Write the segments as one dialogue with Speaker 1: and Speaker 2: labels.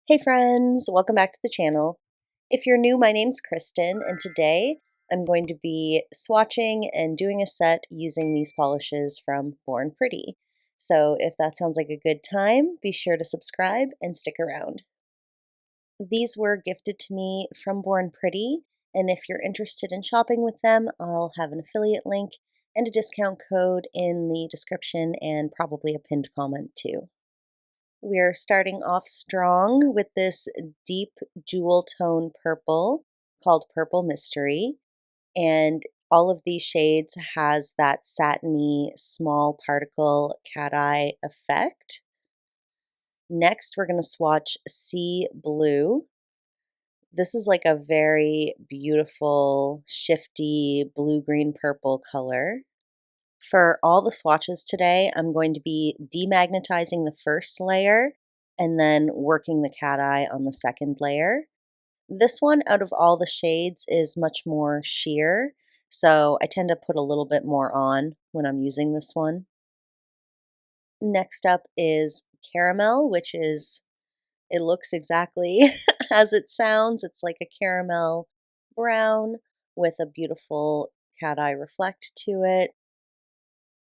Speaker 1: Hey friends, welcome back to the channel. If you're new, my name's Kristen, and today I'm going to be swatching and doing a set using these polishes from Born Pretty. So if that sounds like a good time, be sure to subscribe and stick around. These were gifted to me from Born Pretty, and if you're interested in shopping with them, I'll have an affiliate link and a discount code in the description and probably a pinned comment too. We're starting off strong with this deep jewel tone purple called Purple Mystery. And all of these shades has that satiny small particle cat eye effect. Next, we're going to swatch Sea Blue. This is like a very beautiful, shifty blue-green purple color. For all the swatches today, I'm going to be demagnetizing the first layer and then working the cat eye on the second layer. This one, out of all the shades, is much more sheer, so I tend to put a little bit more on when I'm using this one. Next up is Caramel, which is, it looks exactly as it sounds. It's like a caramel brown with a beautiful cat eye reflect to it.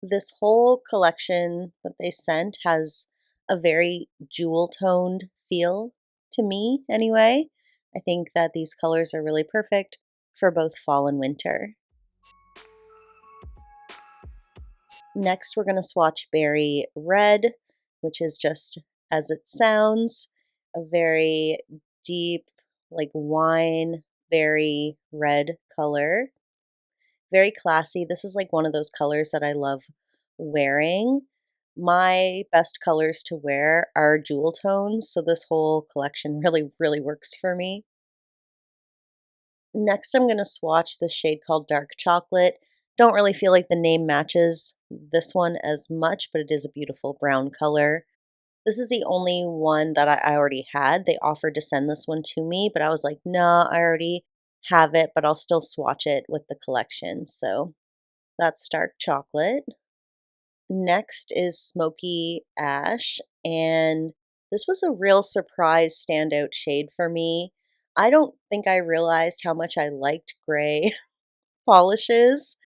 Speaker 1: This whole collection that they sent has a very jewel-toned feel to me anyway. I think that these colors are really perfect for both fall and winter. Next, we're going to swatch Berry Red, which is just as it sounds, a very deep, like wine berry red color. Very classy. This is like one of those colors that I love wearing. My best colors to wear are jewel tones, so this whole collection really works for me. Next, I'm going to swatch this shade called Dark Chocolate. Don't really feel like the name matches this one as much, but it is a beautiful brown color. This is the only one that I already had. They offered to send this one to me, but I was like, nah, I already have it, but I'll still swatch it with the collection. So that's Dark Chocolate. Next is Smoky Ash, and this was a real surprise standout shade for me. I don't think I realized how much I liked gray polishes,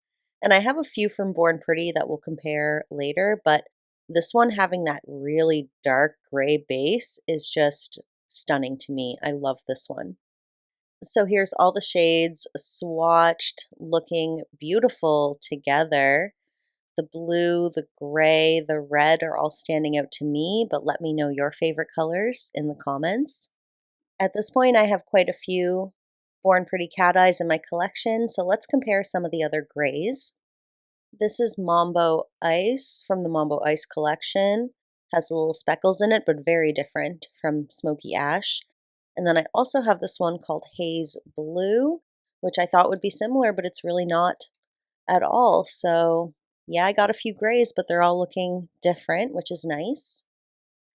Speaker 1: and I have a few from Born Pretty that we'll compare later, but this one having that really dark gray base is just stunning to me. I love this one. So here's all the shades swatched, looking beautiful together. The blue, the gray, the red are all standing out to me, but let me know your favorite colors in the comments. At this point, I have quite a few Born Pretty cat eyes in my collection, so let's compare some of the other grays. This is Mambo Ice from the Mambo Ice collection. Has the little speckles in it, but very different from Smoky Ash. And then I also have this one called Haze Blue, which I thought would be similar, but it's really not at all. So yeah, I got a few grays, but they're all looking different, which is nice.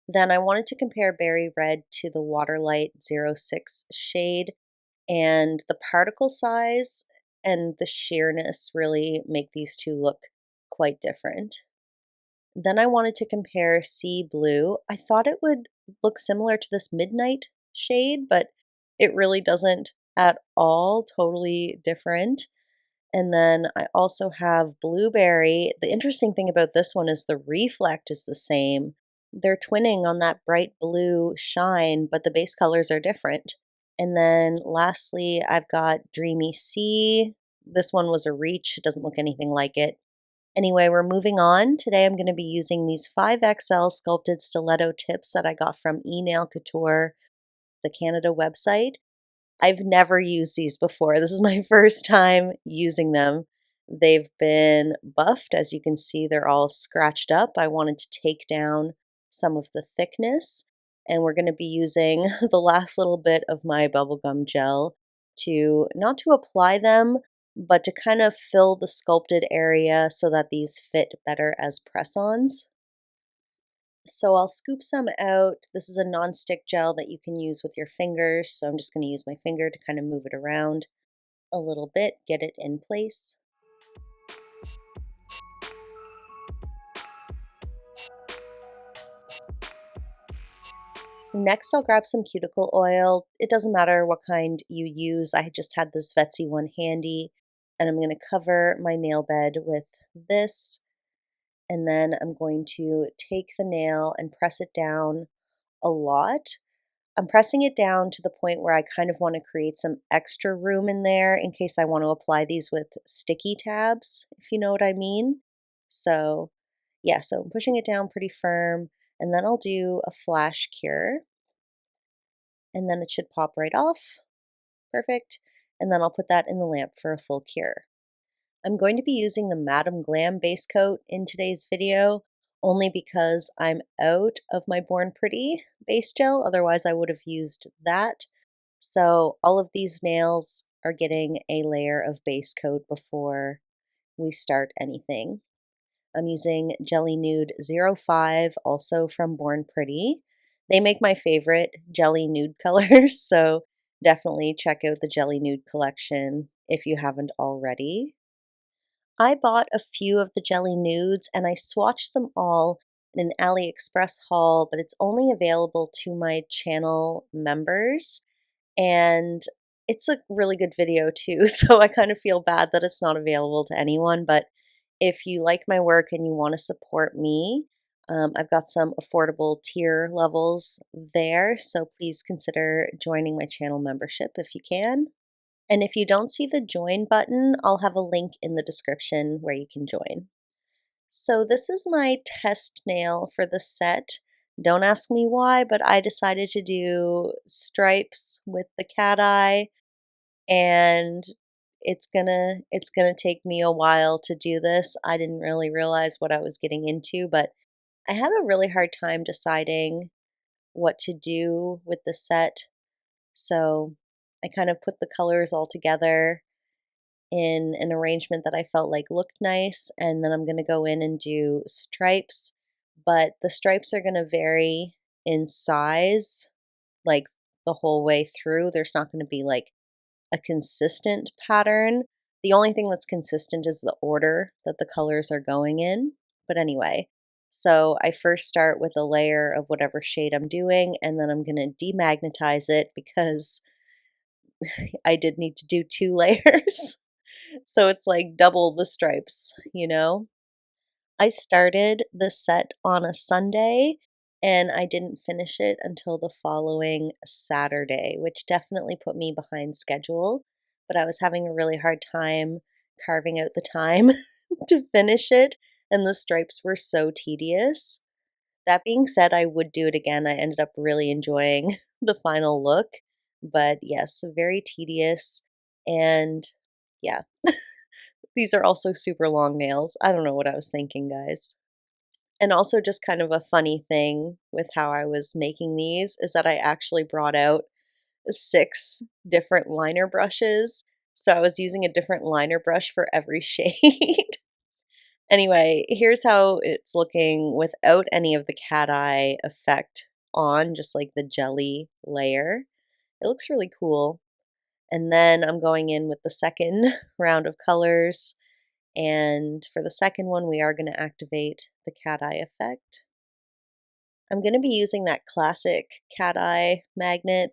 Speaker 1: Then I wanted to compare Berry Red to the Waterlight 06 shade, and the particle size and the sheerness really make these two look quite different. Then I wanted to compare Sea Blue. I thought it would look similar to this Midnight shade, but it really doesn't at all, totally different. And then I also have Blueberry. The interesting thing about this one is the reflect is the same. They're twinning on that bright blue shine, but the base colors are different. And then lastly, I've got Dreamy Sea. This one was a reach. It doesn't look anything like it. Anyway, we're moving on. Today I'm going to be using these 5XL sculpted stiletto tips that I got from eNail Couture, the Canada website. I've never used these before. This is my first time using them. They've been buffed. As you can see, they're all scratched up. I wanted to take down some of the thickness, and we're going to be using the last little bit of my bubblegum gel to, not to apply them, but to kind of fill the sculpted area so that these fit better as press-ons. So I'll scoop some out. This is a non-stick gel that you can use with your fingers. So I'm just going to use my finger to kind of move it around a little bit, get it in place. Next, I'll grab some cuticle oil. It doesn't matter what kind you use. I just had this Vetsy one handy, and I'm going to cover my nail bed with this, and then I'm going to take the nail and press it down a lot. I'm pressing it down to the point where I kind of want to create some extra room in there in case I want to apply these with sticky tabs, if you know what I mean. So yeah, so I'm pushing it down pretty firm, and then I'll do a flash cure, and then it should pop right off. Perfect. And then I'll put that in the lamp for a full cure. I'm going to be using the Madam Glam base coat in today's video only because I'm out of my Born Pretty base gel. Otherwise, I would have used that. So all of these nails are getting a layer of base coat before we start anything. I'm using Jelly Nude 05, also from Born Pretty. They make my favorite jelly nude colors, so definitely check out the Jelly Nude collection if you haven't already. I bought a few of the jelly nudes and I swatched them all in an AliExpress haul, but it's only available to my channel members. And it's a really good video too, so I kind of feel bad that it's not available to anyone. But if you like my work and you want to support me, I've got some affordable tier levels there, so please consider joining my channel membership if you can. And if you don't see the join button, I'll have a link in the description where you can join. So this is my test nail for the set. Don't ask me why, but I decided to do stripes with the cat eye, and it's gonna take me a while to do this. I didn't really realize what I was getting into, but I had a really hard time deciding what to do with the set. So I kind of put the colors all together in an arrangement that I felt like looked nice, and then I'm going to go in and do stripes, but the stripes are going to vary in size like the whole way through. There's not going to be like a consistent pattern. The only thing that's consistent is the order that the colors are going in. But anyway, so I first start with a layer of whatever shade I'm doing, and then I'm going to demagnetize it because I did need to do 2 layers. So it's like double the stripes, you know? I started the set on a Sunday and I didn't finish it until the following Saturday, which definitely put me behind schedule. But I was having a really hard time carving out the time to finish it, and the stripes were so tedious. That being said, I would do it again. I ended up really enjoying the final look, but yes, very tedious. And yeah, these are also super long nails. I don't know what I was thinking, guys. And also just kind of a funny thing with how I was making these is that I actually brought out 6 different liner brushes. So I was using a different liner brush for every shade. Anyway, here's how it's looking without any of the cat eye effect on, just like the jelly layer. It looks really cool. And then I'm going in with the second round of colors. And for the second one, we are going to activate the cat eye effect. I'm going to be using that classic cat eye magnet,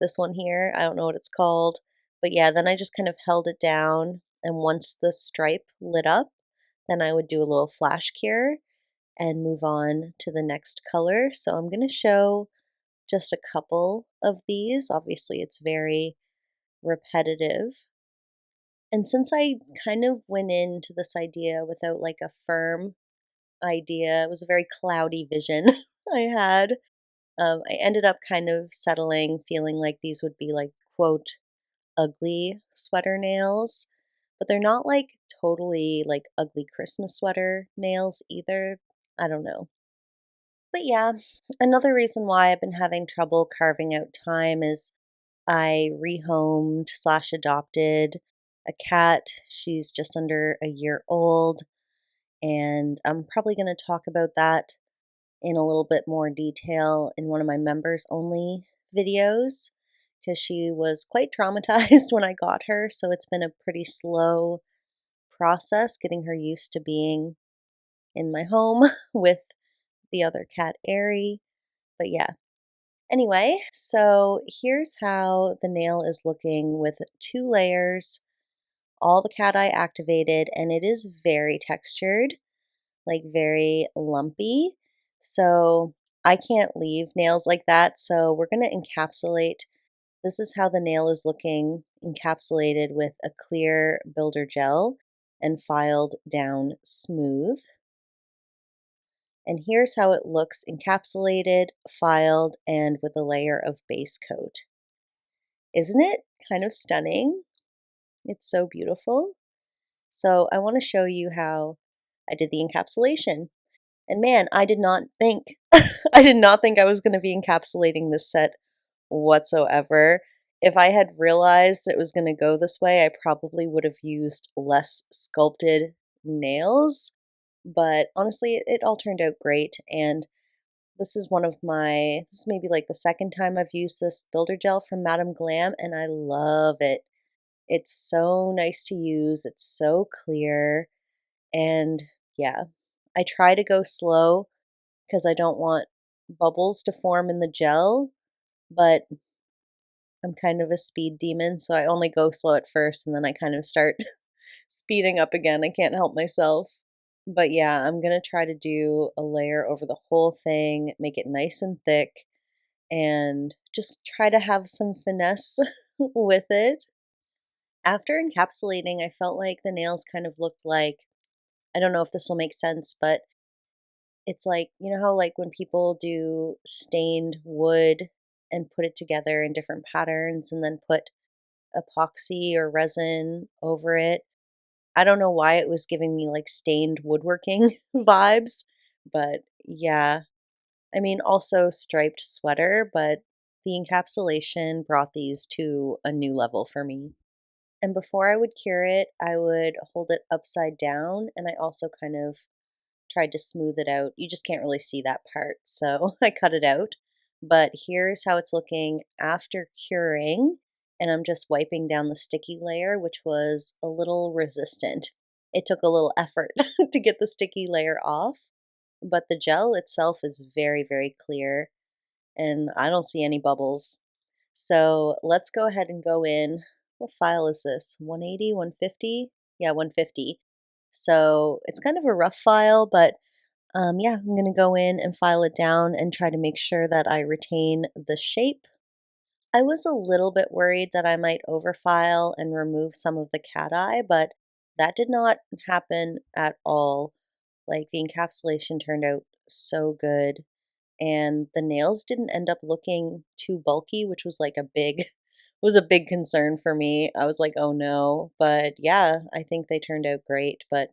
Speaker 1: this one here. I don't know what it's called. But yeah, then I just kind of held it down. And once the stripe lit up, then I would do a little flash cure and move on to the next color. So I'm going to show just a couple of these. Obviously, it's very repetitive. And since I kind of went into this idea without like a firm idea, it was a very cloudy vision I had. I ended up kind of settling, feeling like these would be like, quote, ugly sweater nails, but they're not like totally like ugly Christmas sweater nails either. I don't know. But yeah, another reason why I've been having trouble carving out time is I rehomed slash adopted a cat. She's just under a year old, and I'm probably going to talk about that in a little bit more detail in one of my members only videos because she was quite traumatized when I got her, so it's been a pretty slow process getting her used to being in my home with the other cat, Airy. But yeah, Anyway, so here's how the nail is looking with 2 layers, all the cat eye activated, and it is very textured, like very lumpy. So I can't leave nails like that. So we're going to encapsulate. This is how the nail is looking encapsulated with a clear builder gel and filed down smooth. And here's how it looks encapsulated, filed, and with a layer of base coat. Isn't it kind of stunning? It's so beautiful. So I want to show you how I did the encapsulation. And man, I did not think I did not think I was going to be encapsulating this set whatsoever. If I had realized it was going to go this way, I probably would have used less sculpted nails. But honestly, it all turned out great. And this is this is maybe like the second time I've used this builder gel from Madame Glam, and I love it. It's so nice to use. It's so clear. And yeah, I try to go slow because I don't want bubbles to form in the gel, but I'm kind of a speed demon, so I only go slow at first and then I kind of start speeding up again. I can't help myself. But yeah, I'm going to try to do a layer over the whole thing, make it nice and thick, and just try to have some finesse with it. After encapsulating, I felt like the nails kind of looked like, I don't know if this will make sense, but it's like, you know how like when people do stained wood and put it together in different patterns and then put epoxy or resin over it. I don't know why it was giving me like stained woodworking vibes, but yeah. I mean, also striped sweater, but the encapsulation brought these to a new level for me. And before I would cure it, I would hold it upside down, and I also kind of tried to smooth it out. You just can't really see that part, so I cut it out. But here's how it's looking after curing, and I'm just wiping down the sticky layer, which was a little resistant. It took a little effort to get the sticky layer off, but the gel itself is very, very clear, and I don't see any bubbles. So let's go ahead and go in. What file is this? 180, 150? Yeah, 150. So it's kind of a rough file, but yeah, I'm going to go in and file it down and try to make sure that I retain the shape. I was a little bit worried that I might overfile and remove some of the cat eye, but that did not happen at all. Like the encapsulation turned out so good, and the nails didn't end up looking too bulky, which was like a big was a big concern for me. I was like, "Oh no." But yeah, I think they turned out great, but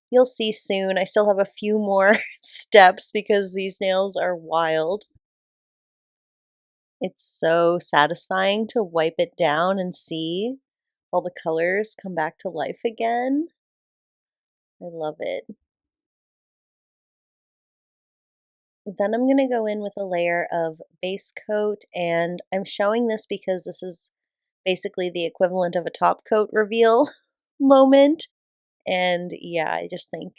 Speaker 1: you'll see soon. I still have a few more steps because these nails are wild. It's so satisfying to wipe it down and see all the colors come back to life again. I love it. Then I'm going to go in with a layer of base coat, and I'm showing this because this is basically the equivalent of a top coat reveal moment. And yeah, I just think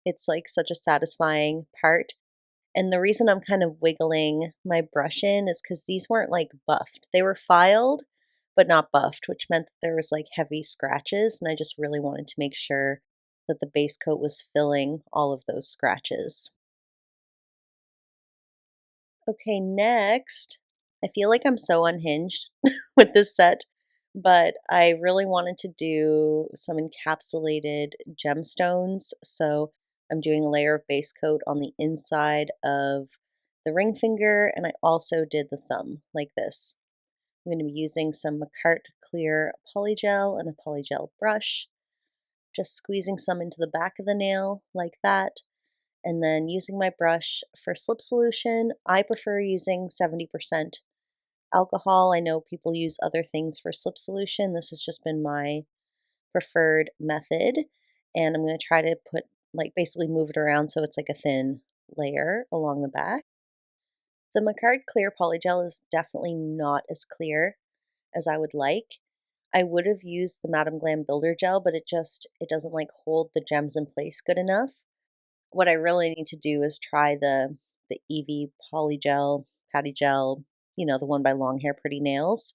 Speaker 1: it's like such a satisfying part. And the reason I'm kind of wiggling my brush in is because these weren't like buffed. They were filed, but not buffed, which meant that there was like heavy scratches. And I just really wanted to make sure that the base coat was filling all of those scratches. Okay, next, I feel like I'm so unhinged with this set, but I really wanted to do some encapsulated gemstones. So I'm doing a layer of base coat on the inside of the ring finger, and I also did the thumb like this. I'm going to be using some Macarte Clear Polygel and a polygel brush, just squeezing some into the back of the nail like that. And then using my brush for slip solution, I prefer using 70% alcohol. I know people use other things for slip solution. This has just been my preferred method. And I'm going to try to put, like, basically move it around so it's like a thin layer along the back. The Macarte Clear Polygel is definitely not as clear as I would like. I would have used the Madame Glam Builder Gel, but it doesn't like hold the gems in place good enough. What I really need to do is try the Eevee Polygel, Patty Gel, the one by Long Hair Pretty Nails.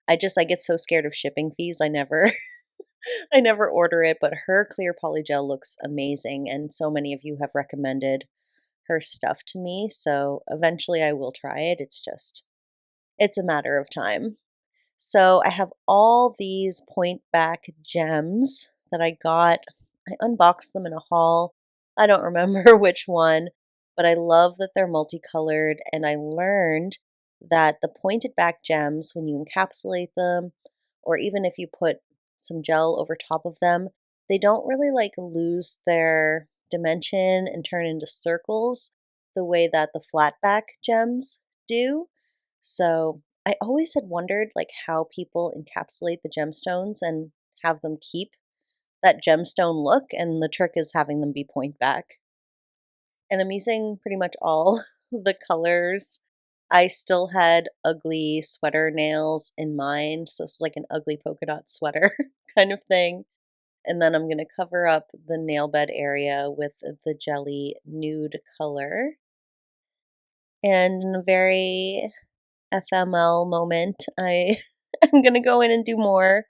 Speaker 1: I get so scared of shipping fees. I never I never order it, but her clear polygel looks amazing, and so many of you have recommended her stuff to me, so eventually I will try it. It's a matter of time. So I have all these point back gems that I got. I unboxed them in a haul. I don't remember which one, but I love that they're multicolored, and I learned that the pointed back gems, when you encapsulate them, or even if you put some gel over top of them, they don't really like lose their dimension and turn into circles the way that the flat back gems do. So I always had wondered like how people encapsulate the gemstones and have them keep that gemstone look, and the trick is having them be point back. And I'm using pretty much all the colors. I still had ugly sweater nails in mind, so this is like an ugly polka dot sweater kind of thing. And then I'm going to cover up the nail bed area with the jelly nude color. And in a very FML moment, I am going to go in and do more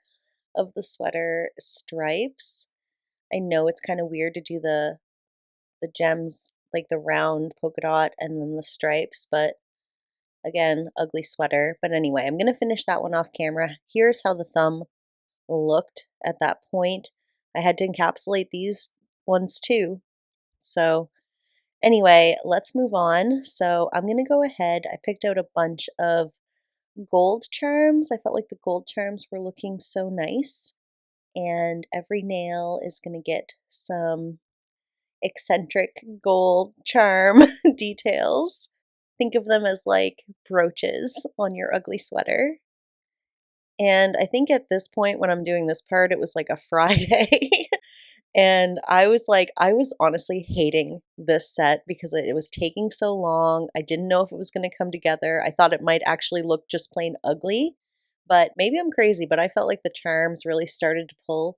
Speaker 1: of the sweater stripes. I know it's kind of weird to do the gems, like the round polka dot and then the stripes, but again, ugly sweater. But anyway, I'm going to finish that one off camera. Here's how the thumb looked at that point. I had to encapsulate these ones too. So anyway, let's move on. So I'm going to go ahead. I picked out a bunch of gold charms. I felt like the gold charms were looking so nice. And every nail is going to get some eccentric gold charm details. Think of them as like brooches on your ugly sweater. And I think at this point, when I'm doing this part, it was like a Friday. And I was honestly hating this set because it was taking so long. I didn't know if it was going to come together. I thought it might actually look just plain ugly, but maybe I'm crazy, but I felt like the charms really started to pull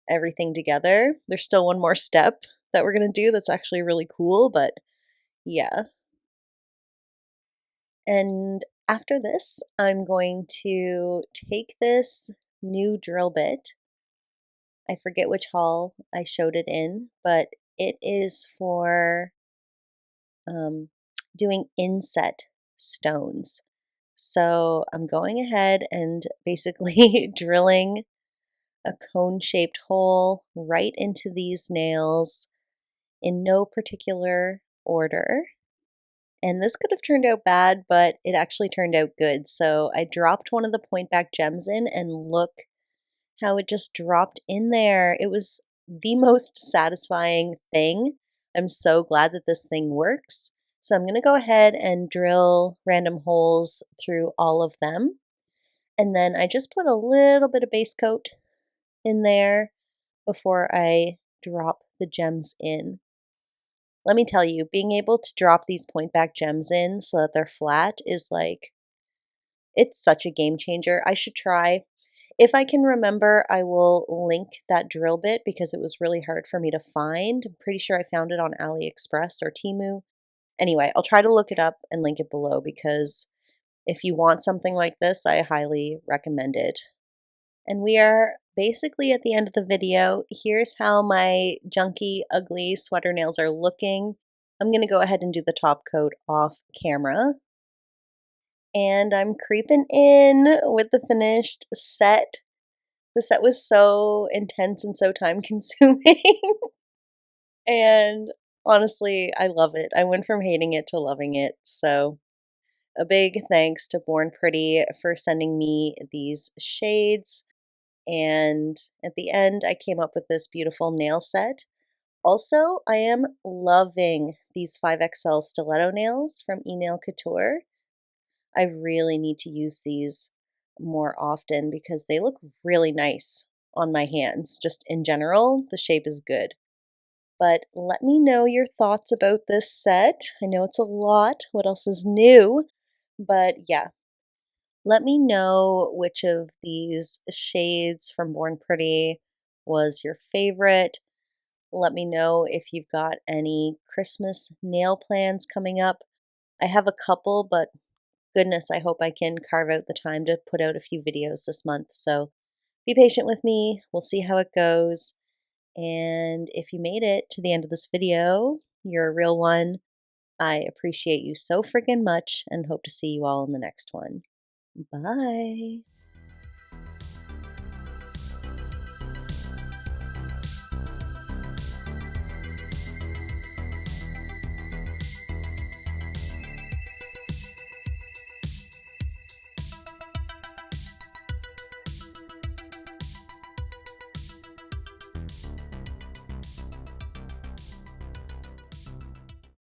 Speaker 1: everything together. There's still one more step that we're going to do that's actually really cool, but yeah. And after this, I'm going to take this new drill bit. I forget which haul I showed it in, but it is for doing inset stones. So I'm going ahead and basically drilling a cone-shaped hole right into these nails in no particular order. And this could have turned out bad, but it actually turned out good. So I dropped one of the point back gems in, and look how it just dropped in there. It was the most satisfying thing. I'm so glad that this thing works. So I'm going to go ahead and drill random holes through all of them. And then I just put a little bit of base coat in there before I drop the gems in. Let me tell you, being able to drop these point back gems in so that they're flat is like, it's such a game changer. I should try. If I can remember, I will link that drill bit because it was really hard for me to find. I'm pretty sure I found it on AliExpress or Temu. Anyway, I'll try to look it up and link it below because if you want something like this, I highly recommend it. And we are basically at the end of the video. Here's how my junky, ugly sweater nails are looking. I'm going to go ahead and do the top coat off camera. And I'm creeping in with the finished set. The set was so intense and so time consuming. And honestly, I love it. I went from hating it to loving it. So a big thanks to Born Pretty for sending me these shades. And at the end, I came up with this beautiful nail set. Also, I am loving these 5XL stiletto nails from eNail Couture. I really need to use these more often because they look really nice on my hands. Just in general, the shape is good. But let me know your thoughts about this set. I know it's a lot. What else is new? But yeah, let me know which of these shades from Born Pretty was your favorite. Let me know if you've got any Christmas nail plans coming up. I have a couple, but goodness, I hope I can carve out the time to put out a few videos this month. So be patient with me. We'll see how it goes. And if you made it to the end of this video, you're a real one. I appreciate you so freaking much and hope to see you all in the next one. Bye.